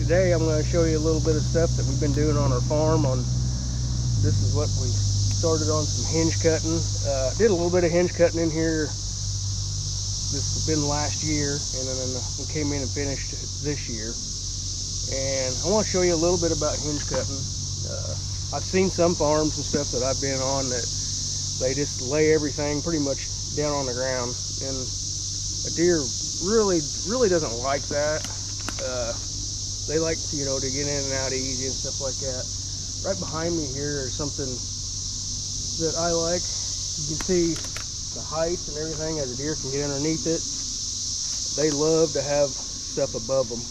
today I'm going to show you a little bit of stuff that we've been doing on our farm. This is what we started on, some hinge cutting. Did a little bit of hinge cutting in here. This has been last year, and then we came in and finished this year. And I want to show you a little bit about hinge cutting. I've seen some farms and stuff that I've been on that they just lay everything pretty much down on the ground, and a deer really doesn't like that. They like to get in and out easy and stuff like that. Right behind me here is something that I like. You can see the height and everything as a deer can get underneath it. They love to have stuff above them,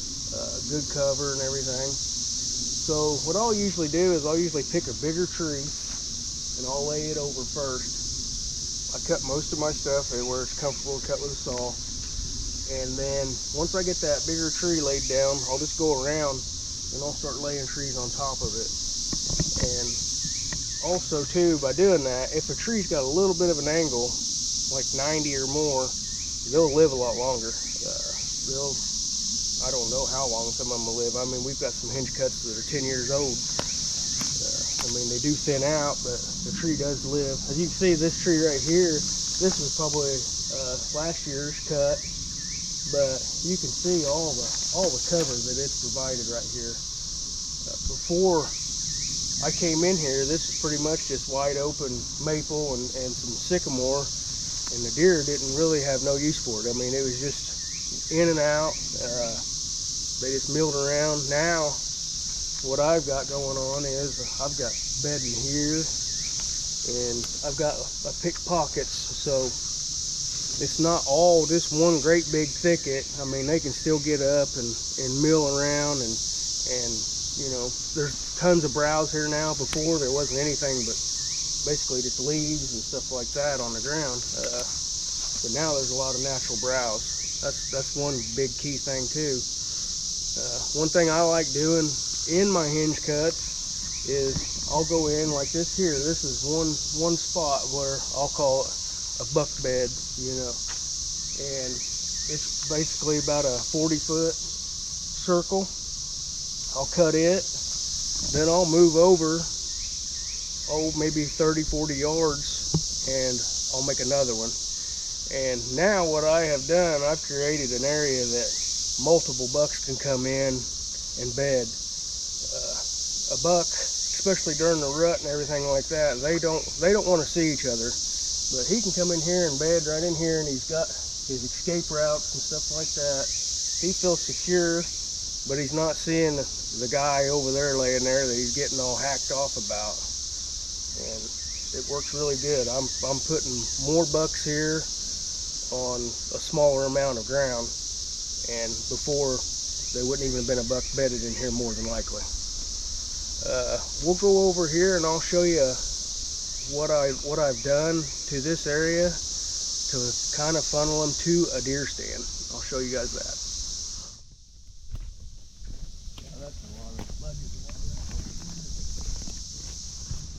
good cover and everything. So what I'll usually do is I'll usually pick a bigger tree and I'll lay it over first. I cut most of my stuff where it's comfortable to cut with a saw. And then once I get that bigger tree laid down, I'll just go around and I'll start laying trees on top of it. And also too, by doing that, if a tree's got a little bit of an angle, like 90 or more, they'll live a lot longer. I don't know how long some of them will live. I mean, we've got some hinge cuts that are 10 years old. I mean, they do thin out, but the tree does live. As you can see, this tree right here, this was probably last year's cut. But you can see all the cover that it's provided right here. Before I came in here, this is pretty much just wide open maple and some sycamore, and the deer didn't really have no use for it. I mean, it was just in and out. They just milled around. Now, what I've got going on is I've got bedding here, and I picked pockets, so it's not all just one great big thicket. I mean, they can still get up and mill around, and there's tons of browse here now. Before there wasn't anything but basically just leaves and stuff like that on the ground. But now there's a lot of natural browse. That's one big key thing too. One thing I like doing in my hinge cuts is I'll go in like this here. This is one spot where I'll call it a buck bed, and it's basically about a 40-foot circle. I'll cut it, then I'll move over, maybe 30-40 yards, and I'll make another one. And now what I have done, I've created an area that multiple bucks can come in and bed. A buck, especially during the rut and everything like that, they don't want to see each other. But he can come in here and bed right in here, and he's got his escape routes and stuff like that. He feels secure, but he's not seeing the guy over there laying there that he's getting all hacked off about. And it works really good. I'm putting more bucks here on a smaller amount of ground, and before there wouldn't even have been a buck bedded in here more than likely. We'll go over here and I'll show you what I've done to this area to kind of funnel them to a deer stand. I'll show you guys that.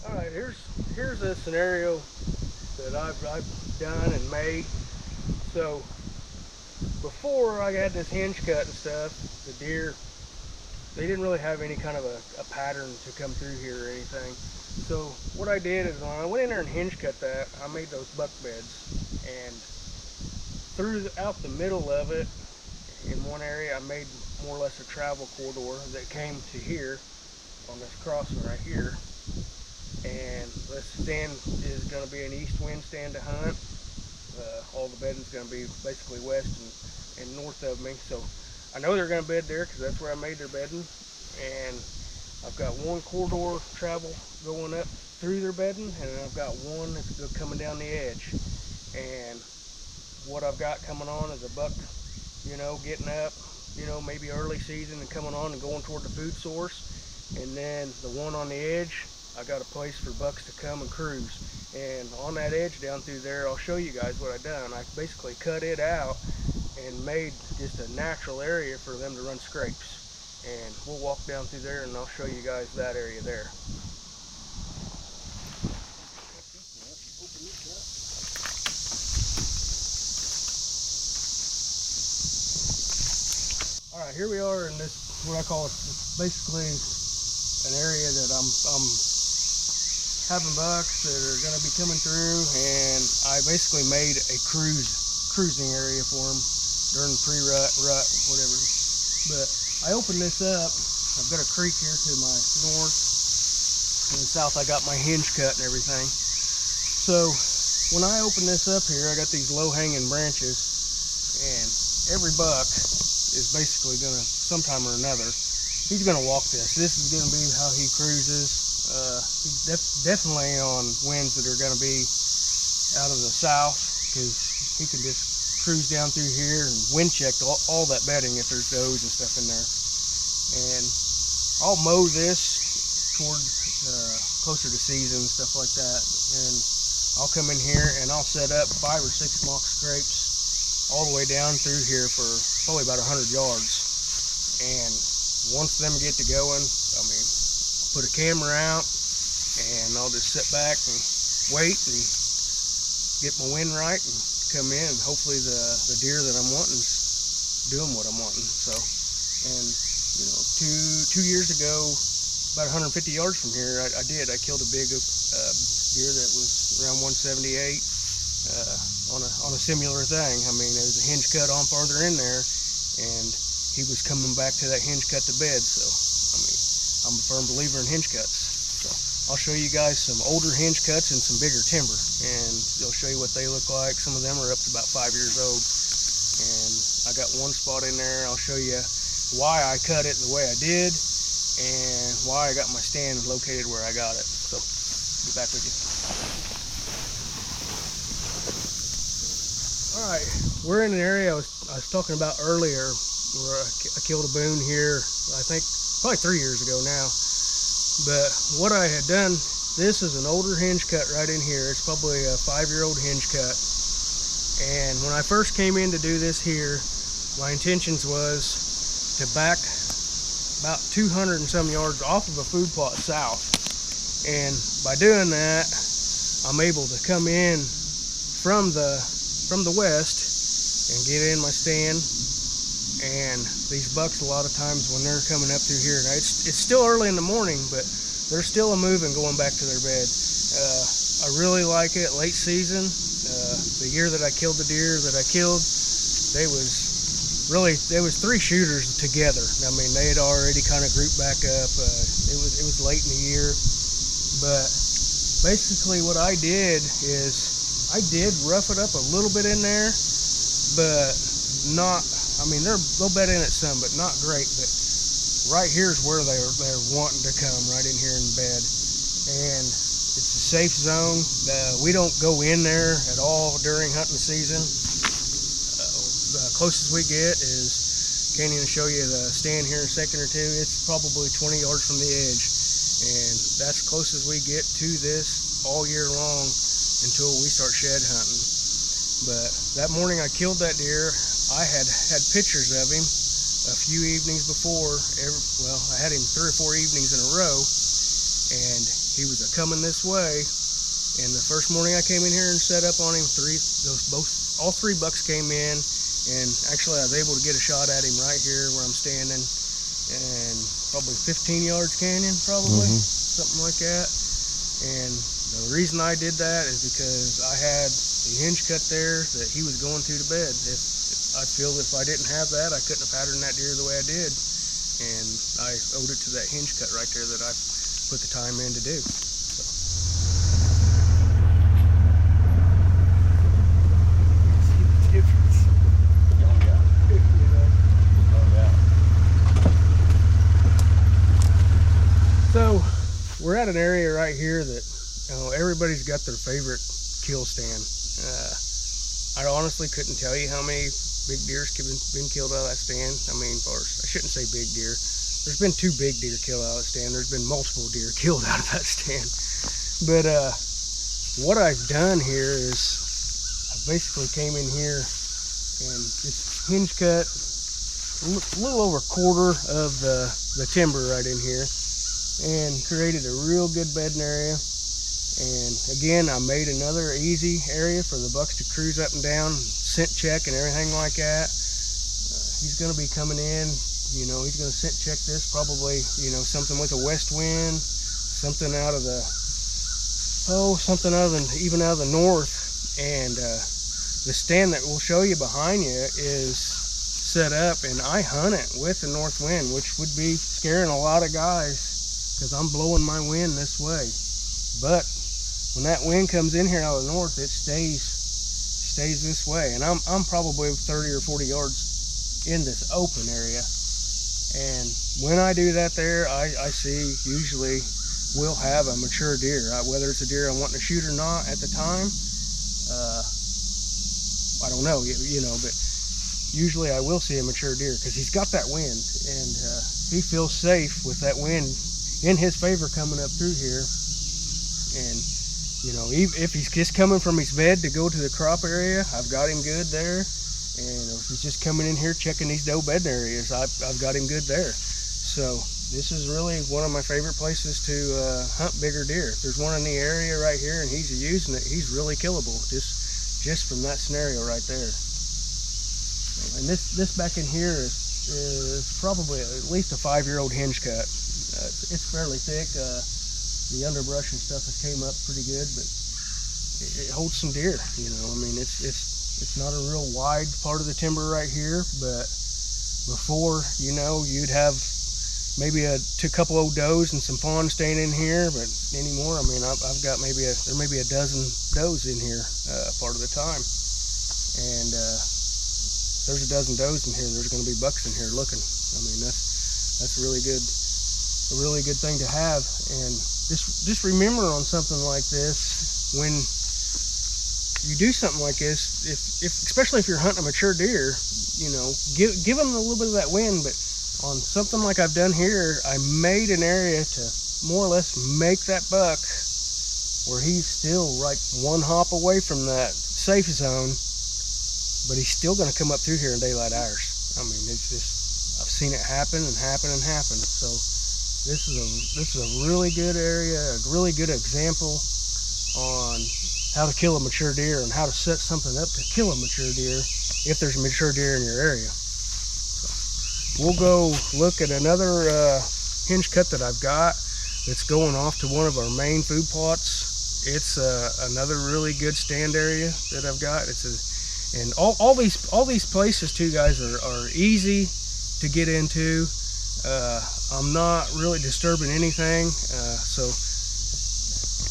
All right, here's a scenario that I've done and made. So before I had this hinge cut and stuff, the deer, they didn't really have any kind of a pattern to come through here or anything. So what I did is when I went in there and hinge cut that, I made those buck beds, and throughout the middle of it, in one area, I made more or less a travel corridor that came to here on this crossing right here. And this stand is going to be an east wind stand to hunt. All the bedding is going to be basically west and north of me. So I know they're going to bed there because that's where I made their bedding. And I've got one corridor travel going up through their bedding, and I've got one that's coming down the edge. And what I've got coming on is a buck, getting up, maybe early season and coming on and going toward the food source. And then the one on the edge, I got a place for bucks to come and cruise. And on that edge down through there, I'll show you guys what I done. I basically cut it out and made just a natural area for them to run scrapes. And we'll walk down through there and I'll show you guys that area there. All right, here we are in this what I call it, basically an area that I'm having bucks that are going to be coming through, and I basically made a cruising area for them during the pre-rut, whatever. But I opened this up. I've got a creek here to my north. In the south, I got my hinge cut and everything. So when I open this up here, I got these low-hanging branches, and every buck is basically going to, sometime or another, he's going to walk this. This is going to be how he cruises. He's definitely on winds that are going to be out of the south, because he can just cruise down through here and wind check all that bedding if there's does and stuff in there. And I'll mow this toward closer to season, stuff like that, and I'll come in here and I'll set up 5 or 6 mock scrapes all the way down through here for probably about 100 yards. And once them get to going, I mean, I'll put a camera out and I'll just sit back and wait and get my wind right and come in, and hopefully the deer that I'm wanting is doing what I'm wanting. So, and you know, two years ago, about 150 yards from here, I killed a big deer that was around 178 on a similar thing. I mean, there was a hinge cut on farther in there, and he was coming back to that hinge cut to bed. So, I mean, I'm a firm believer in hinge cuts. So I'll show you guys some older hinge cuts and some bigger timber, and I'll show you what they look like. Some of them are up to about 5 years old, and I got one spot in there. I'll show you why I cut it the way I did, and why I got my stand located where I got it. So, be back with you. All right, we're in an area I was talking about earlier, where I killed a boon here, I think probably 3 years ago now. But what I had done, this is an older hinge cut right in here. It's probably a 5-year-old hinge cut. And when I first came in to do this here, my intentions was to back about 200 and some yards off of a food plot south, and by doing that I'm able to come in from the west and get in my stand. And these bucks, a lot of times when they're coming up through here, now it's still early in the morning, but they're still moving, going back to their bed. I really like it late season. The year that I killed the deer that I killed, there was 3 shooters together. I mean, they had already kind of grouped back up. It was late in the year, but basically what I did is I did rough it up a little bit in there, but not. I mean, they'll bed in it some, but not great. But right here's where they're wanting to come, right in here in bed, and it's a safe zone. We don't go in there at all during hunting season. The closest we get is, can't even show you the stand here in a second or two. It's probably 20 yards from the edge, and that's close as we get to this all year long until we start shed hunting. But that morning I killed that deer. I had pictures of him a few evenings before. I had him 3 or 4 evenings in a row, and he was coming this way. And the first morning I came in here and set up on him, all 3 bucks came in. And actually I was able to get a shot at him right here where I'm standing, and probably 15 yards canyon, something like that. And the reason I did that is because I had the hinge cut there that he was going to bed. I feel if I didn't have that, I couldn't have patterned that deer the way I did. And I owed it to that hinge cut right there that I put the time in to do. So. So we're at an area right here that, you know, everybody's got their favorite kill stand. I honestly couldn't tell you how many big deer's been killed out of that stand. I mean, I shouldn't say big deer. There's been 2 big deer killed out of that stand. There's been multiple deer killed out of that stand. But what I've done here is I basically came in here and just hinge cut a little over a quarter of the timber right in here, and created a real good bedding area. And again, I made another easy area for the bucks to cruise up and down, scent check and everything like that. He's going to be coming in You know, he's going to check this, probably, you know, something with a west wind, something out of the, something even out of the north. And the stand that we'll show you behind you is set up, and I hunt it with the north wind, which would be scaring a lot of guys because I'm blowing my wind this way. But when that wind comes in here out of the north, it stays this way, and I'm probably 30 or 40 yards in this open area. And when I do that there, I see usually we'll have a mature deer, whether it's a deer I'm wanting to shoot or not at the time. I don't know, you know, but usually I will see a mature deer because he's got that wind, and he feels safe with that wind in his favor coming up through here. And you know, if he's just coming from his bed to go to the crop area, I've got him good there. And if he's just coming in here checking these doe bedding areas, I've got him good there. So this is really one of my favorite places to hunt bigger deer. If there's one in the area right here and he's using it, he's really killable just from that scenario right there. And this back in here is probably at least a 5-year-old hinge cut. It's fairly thick. The underbrush and stuff has came up pretty good, but it holds some deer. You know, I mean, it's not a real wide part of the timber right here, but before, you know, you'd have maybe a couple old does and some fawns staying in here, but anymore, I mean, I've got there may be a dozen does in here part of the time, and there's a dozen does in here. There's going to be bucks in here looking. I mean, that's a really good thing to have. And just remember on something like this, when you do something like this, especially if you're hunting a mature deer, you know, give them a little bit of that wind. But on something like I've done here, I made an area to more or less make that buck where he's still like one hop away from that safe zone, but he's still going to come up through here in daylight hours. I mean, it's just, I've seen it happen and happen and happen. So this is a really good area, a really good example on how to kill a mature deer and how to set something up to kill a mature deer if there's a mature deer in your area. So we'll go look at another hinge cut that I've got that's going off to one of our main food plots. It's another really good stand area that I've got. And all these places too, guys, are easy to get into. I'm not really disturbing anything, so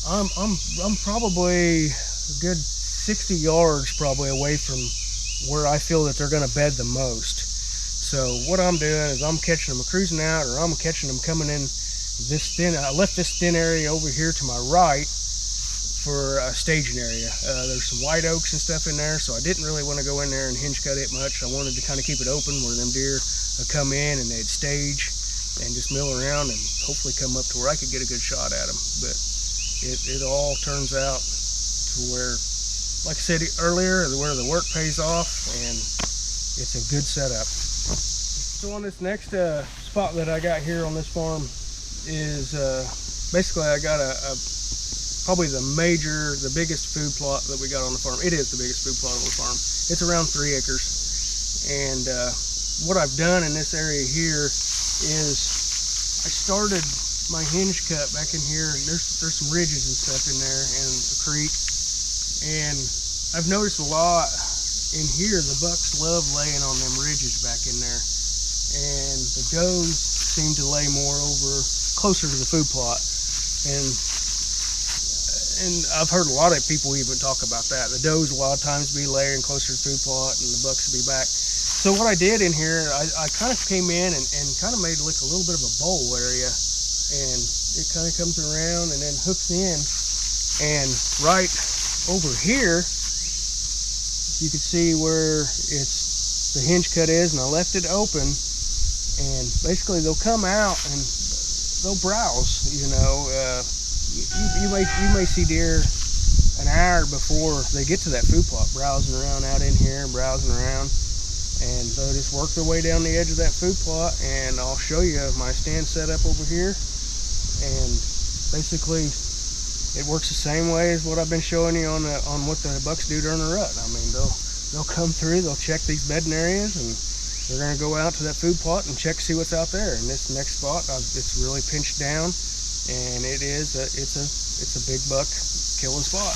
I'm probably a good 60 yards probably away from where I feel that they're going to bed the most. So what I'm doing is I'm catching them cruising out, or I'm catching them coming in this thin. I left this thin area over here to my right for a staging area. There's some white oaks and stuff in there, so I didn't really want to go in there and hinge cut it much. I wanted to kind of keep it open where them deer would come in and they'd stage and just mill around and hopefully come up to where I could get a good shot at them. But it all turns out to where, like I said earlier, where the work pays off, and it's a good setup. So on this next spot that I got here on this farm is basically I got probably the biggest food plot that we got on the farm. It is the biggest food plot on the farm. It's around 3 acres. And what I've done in this area here is I started my hinge cut back in here, and there's some ridges and stuff in there and a creek. And I've noticed a lot in here, the bucks love laying on them ridges back in there. And the does seem to lay more closer to the food plot. And I've heard a lot of people even talk about that. The does a lot of times be laying closer to the food plot, and the bucks will be back. So what I did in here, I kind of came in and kind of made like a little bit of a bowl area, and it kind of comes around and then hooks in. And right over here, you can see where the hinge cut is, and I left it open. And basically they'll come out and they'll browse, you know. You may see deer an hour before they get to that food plot, browsing around out in here, browsing around, and they'll just work their way down the edge of that food plot. And I'll show you my stand setup over here, and basically it works the same way as what I've been showing you on what the bucks do during the rut. I mean, they'll come through, they'll check these bedding areas, and they're going to go out to that food plot and check, see what's out there. And this next spot, it's really pinched down, and it's a big buck killing spot.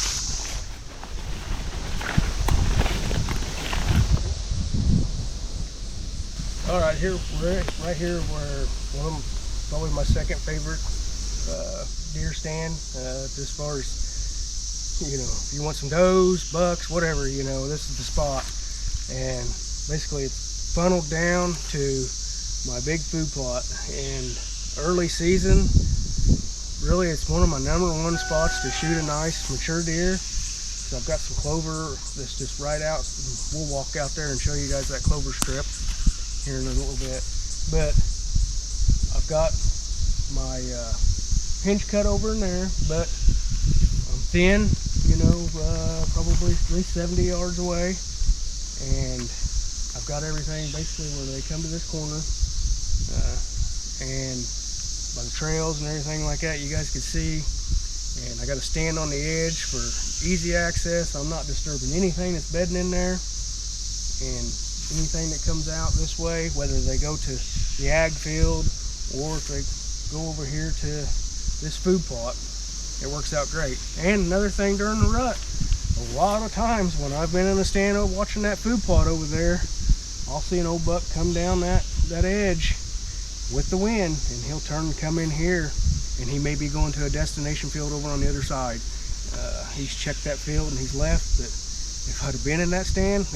All right, right here where probably my second favorite deer stand, as far as, if you want some does, bucks, whatever, this is the spot. And basically it's funneled down to my big food plot. And early season, really it's one of my #1 spots to shoot a nice mature deer. So I've got some clover that's just right out. We'll walk out there and show you guys that clover strip here in a little bit. But I've got my hinge cut over in there, but I'm thin, probably at least 70 yards away, and I've got everything basically where they come to this corner, and by the trails and everything like that, you guys can see. And I got to stand on the edge for easy access. I'm not disturbing anything that's bedding in there, and anything that comes out this way, whether they go to the ag field or if they go over here to this food plot, it works out great. And another thing during the rut, a lot of times when I've been in the stand watching that food plot over there, I'll see an old buck come down that edge with the wind, and he'll turn and come in here, and he may be going to a destination field over on the other side. He's checked that field and he's left, but if I'd have been in that stand,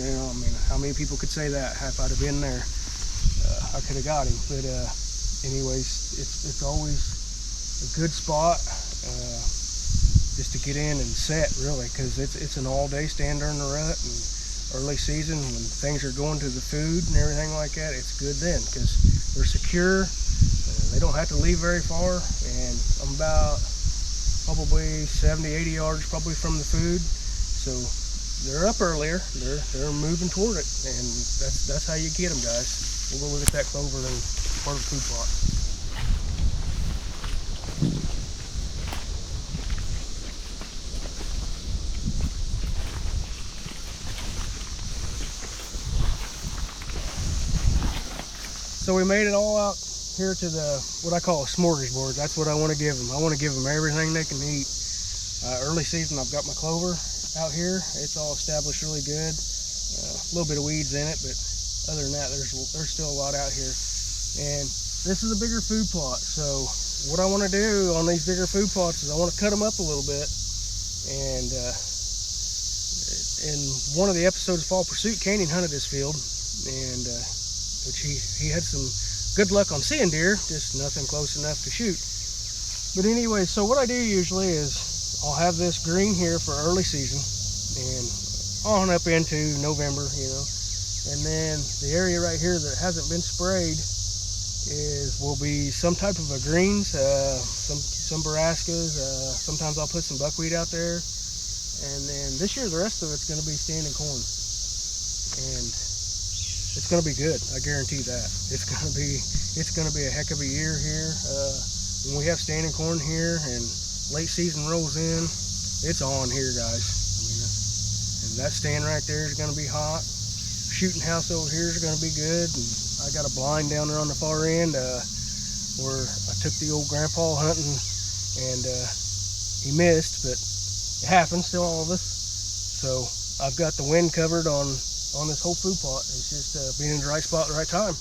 how many people could say that? If I'd have been there, I could have got him. But anyways, it's always a good spot just to get in and set, really, because it's an all-day stand during the rut, and early season when things are going to the food and everything like that, it's good then because they're secure. They don't have to leave very far, and I'm about probably 70-80 yards probably from the food, so they're up earlier. They're moving toward it, and that's how you get them, guys. We'll go look at that clover and part of the food plot. So we made it all out here to what I call a smorgasbord. That's what I want to give them. I want to give them everything they can eat. Early season, I've got my clover out here. It's all established really good. A little bit of weeds in it, but other than that, there's still a lot out here. And this is a bigger food plot. So what I want to do on these bigger food plots is I want to cut them up a little bit. And in one of the episodes of Fall Pursuit, Canyon hunted this field, and which he had some good luck on seeing deer, just nothing close enough to shoot. But anyway, so what I do usually is I'll have this green here for early season and on up into November, and then the area right here that hasn't been sprayed will be some type of a greens, some borascas, sometimes I'll put some buckwheat out there, and then this year the rest of it's going to be standing corn, and it's going to be good. I guarantee that. It's going to be a heck of a year here. When we have standing corn here and late season rolls in, it's on here, guys. And that stand right there is going to be hot. Shooting house over here is going to be good. And I got a blind down there on the far end where I took the old grandpa hunting, and he missed, but it happens to all of us. So I've got the wind covered on this whole food plot. It's just being in the right spot at the right time.